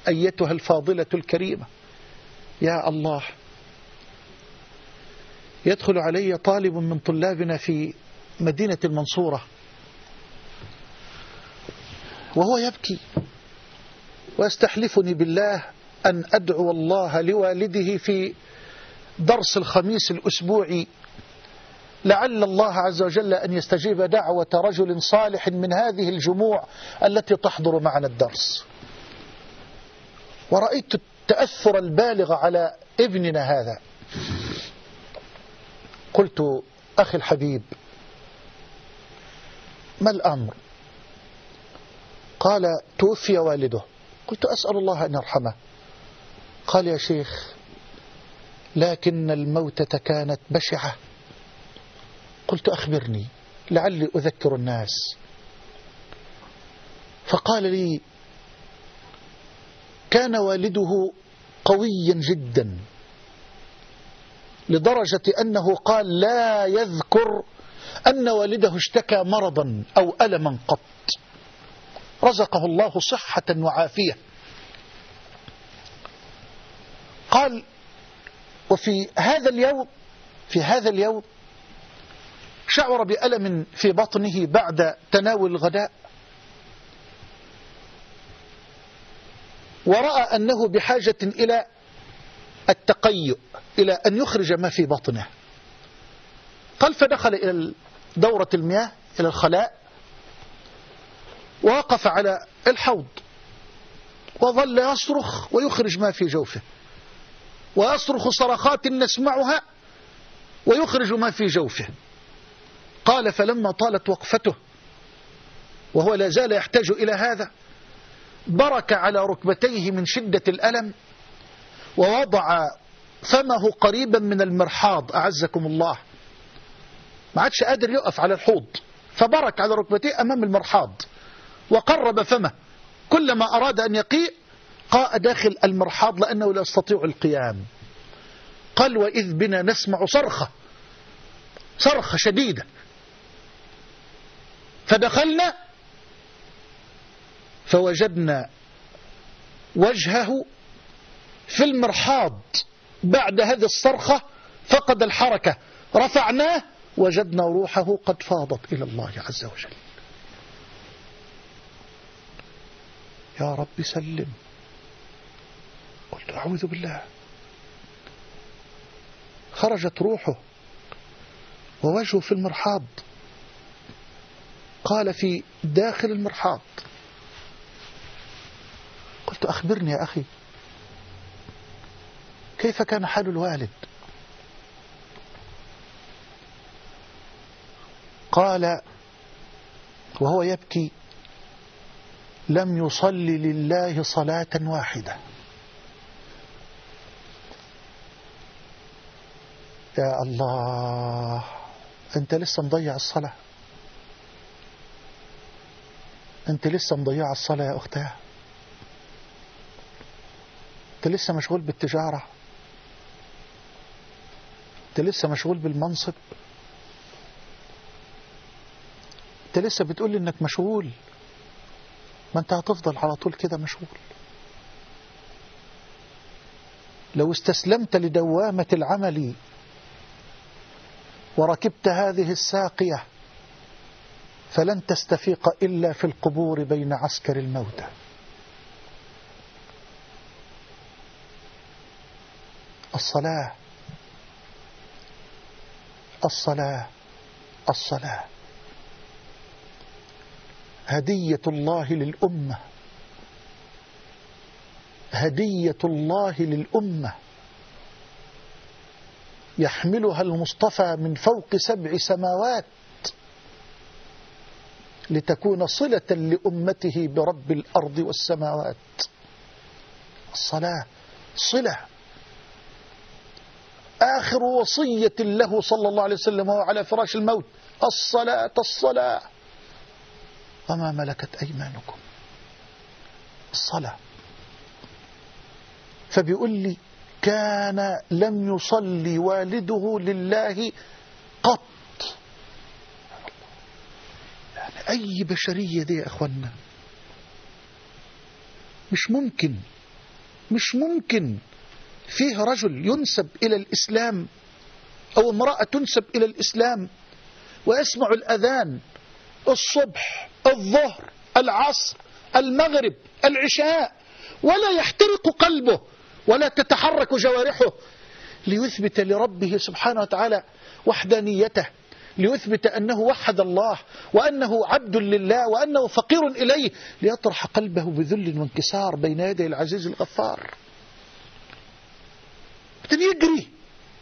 أيتها الفاضلة الكريمة. يا الله، يدخل علي طالب من طلابنا في مدينة المنصورة وهو يبكي ويستحلفني بالله أن أدعو الله لوالده في درس الخميس الأسبوعي لعل الله عز وجل أن يستجيب دعوة رجل صالح من هذه الجموع التي تحضر معنا الدرس. ورأيت التأثر البالغ على ابننا هذا. قلت: أخي الحبيب، ما الأمر؟ قال: توفي والده. قلت: أسأل الله أن يرحمه. قال: يا شيخ، لكن الموتة كانت بشعة. قلت: أخبرني لعلي أذكر الناس. فقال لي: كان والده قويا جدا لدرجة أنه قال لا يذكر أن والده اشتكى مرضا أو ألما قط، رزقه الله صحة وعافية. قال: وفي هذا اليوم شعر بألم في بطنه بعد تناول الغداء، ورأى أنه بحاجة إلى التقيؤ، إلى أن يخرج ما في بطنه. قال: فدخل إلى دورة المياه، إلى الخلاء، ووقف على الحوض وظل يصرخ ويخرج ما في جوفه، ويصرخ صرخات نسمعها ويخرج ما في جوفه. قال: فلما طالت وقفته وهو لا زال يحتاج إلى هذا، برك على ركبتيه من شدة الألم ووضع فمه قريبا من المرحاض، أعزكم الله، ما عادش قادر يقف على الحوض، فبرك على ركبتيه أمام المرحاض وقرب فمه، كلما أراد أن يقيء قاء داخل المرحاض لأنه لا يستطيع القيام. قال: وإذ بنا نسمع صرخة شديدة، فدخلنا فوجدنا وجهه في المرحاض بعد هذه الصرخة فقد الحركة، رفعناه وجدنا روحه قد فاضت إلى الله عز وجل. يا رب سلم. قلت: أعوذ بالله. خرجت روحه ووجهه في المرحاض. قال: في داخل المرحاض. قلت: أخبرني يا أخي، كيف كان حال الوالد؟ قال وهو يبكي: لم يصلي لله صلاة واحدة. يا الله، أنت لسه مضيع الصلاة، أنت لسه مضيع الصلاة يا أختها، أنت لسه مشغول بالتجارة، أنت لسه مشغول بالمنصب، أنت لسه بتقول لي إنك مشغول، ما أنت هتفضل على طول كده مشغول. لو استسلمت لدوامة العمل وركبت هذه الساقية فلن تستفيق إلا في القبور بين عسكر الموتى. الصلاة الصلاة الصلاة هدية الله للأمة، هدية الله للأمة، يحملها المصطفى من فوق 7 سماوات لتكون صلة لأمته برب الأرض والسماوات. الصلاة صلة. آخر وصية له صلى الله عليه وسلم وهو على فراش الموت: الصلاة الصلاة وما ملكت أيمانكم. الصلاة. فبيقول لي: كان لم يصلي والده لله قط. يعني أي بشرية دي يا أخوانا، مش ممكن فيه رجل ينسب إلى الإسلام أو امرأة تنسب إلى الإسلام ويسمع الأذان الصبح الظهر العصر المغرب العشاء ولا يحترق قلبه ولا تتحرك جوارحه ليثبت لربه سبحانه وتعالى وحدانيته، ليثبت أنه وحد الله وأنه عبد لله وأنه فقير إليه، ليطرح قلبه بذل وانكسار بين يدي العزيز الغفار. يجري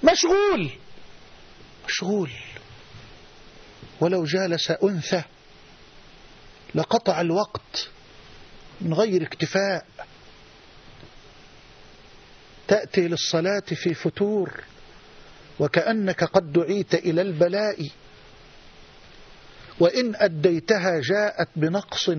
مشغول، ولو جالس أنثى لقطع الوقت من غير اكتفاء. تأتي للصلاة في فتور وكأنك قد دعيت إلى البلاء، وإن أديتها جاءت بنقص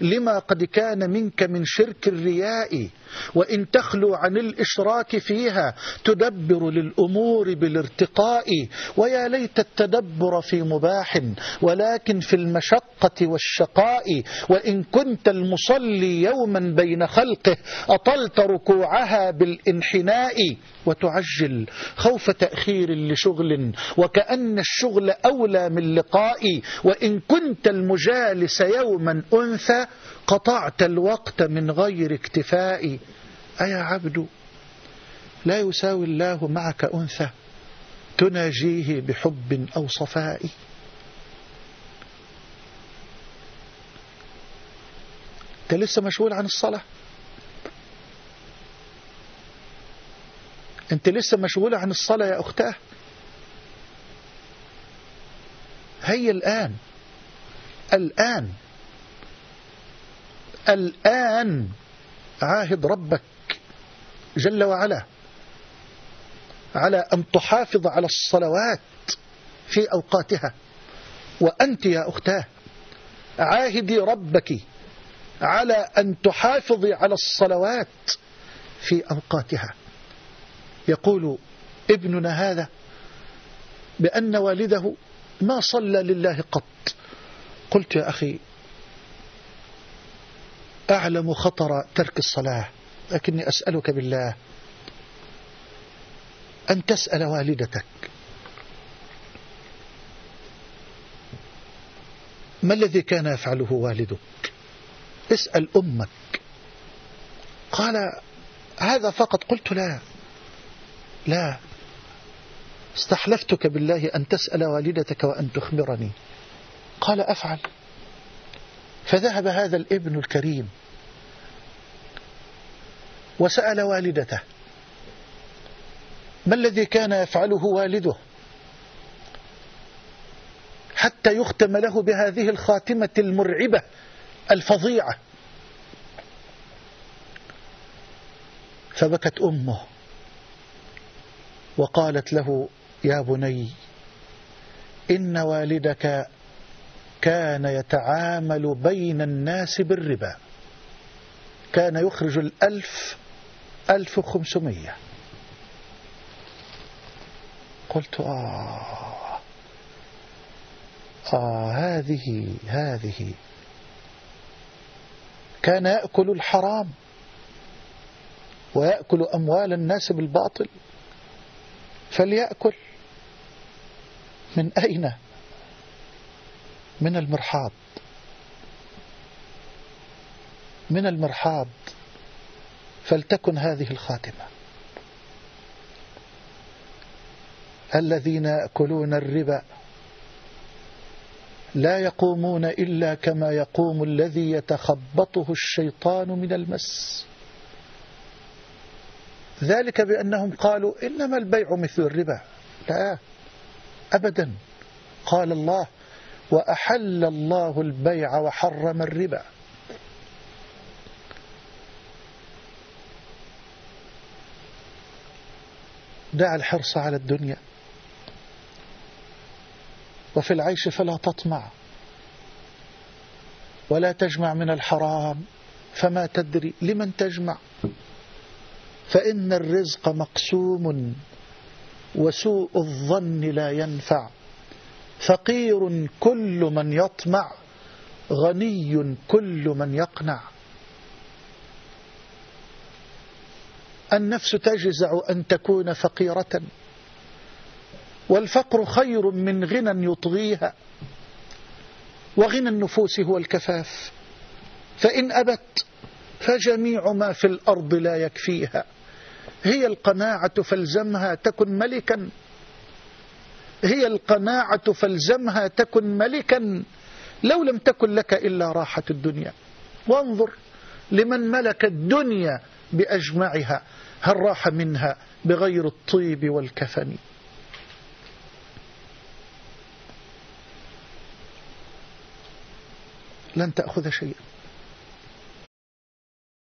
لما قد كان منك من شرك الرياء، وإن تخلو عن الإشراك فيها تدبر للأمور بالارتقاء. ويا ليت التدبر في مباح ولكن في المشقة والشقاء، وإن كنت المصلي يوما بين خلقه أطلت ركوعها بالانحناء، وتعجل خوف تأخير لشغل وكأن الشغل أولى من لقاء. وإن كنت المجالس يوما أنثى قطعت الوقت من غير اكتفاء. أيا عبد لا يساوي الله معك أنثى تناجيه بحب أو صفاء. أنت لسه مشغول عن الصلاة، أنت لسه مشغولة عن الصلاة يا أختاه. هي الآن عاهد ربك جل وعلا على أن تحافظ على الصلوات في أوقاتها. وأنت يا أختاه عاهدي ربك على أن تحافظي على الصلوات في أوقاتها. يقول ابننا هذا بأن والده ما صلى لله قط. قلت يا أخي أعلم خطر ترك الصلاة، لكني أسألك بالله أن تسأل والدتك ما الذي كان يفعله والدك. اسأل أمك. قال هذا فقط. قلت لا استحلفتك بالله أن تسأل والدتك وأن تخبرني. قال أفعل. فذهب هذا الابن الكريم وسأل والدته ما الذي كان يفعله والده حتى يختم له بهذه الخاتمة المرعبة الفظيعة. فبكت أمه وقالت له يا بني إن والدك كان يتعامل بين الناس بالربا، كان يخرج 1500. قلت هذه كان يأكل الحرام ويأكل أموال الناس بالباطل، فليأكل من أين؟ من المرحاض. فلتكن هذه الخاتمة. الذين يأكلون الربا لا يقومون إلا كما يقوم الذي يتخبطه الشيطان من المس، ذلك بأنهم قالوا إنما البيع مثل الربا. لا أبدا، قال الله وأحل الله البيع وحرم الربا. دع الحرص على الدنيا، وفي العيش فلا تطمع، ولا تجمع من الحرام فما تدري لمن تجمع، فإن الرزق مقسوم وسوء الظن لا ينفع، فقير كل من يطمع غني كل من يقنع. النفس تجزع أن تكون فقيرة، والفقر خير من غنى يطغيها، وغنى النفوس هو الكفاف، فإن أبت فجميع ما في الأرض لا يكفيها. هي القناعة فالزمها تكن ملكا، هي القناعة فالزمها تكن ملكا، لو لم تكن لك إلا راحة الدنيا. وانظر لمن ملك الدنيا بأجمعها، هل راح منها بغير الطيب والكفن؟ لن تأخذ شيئا.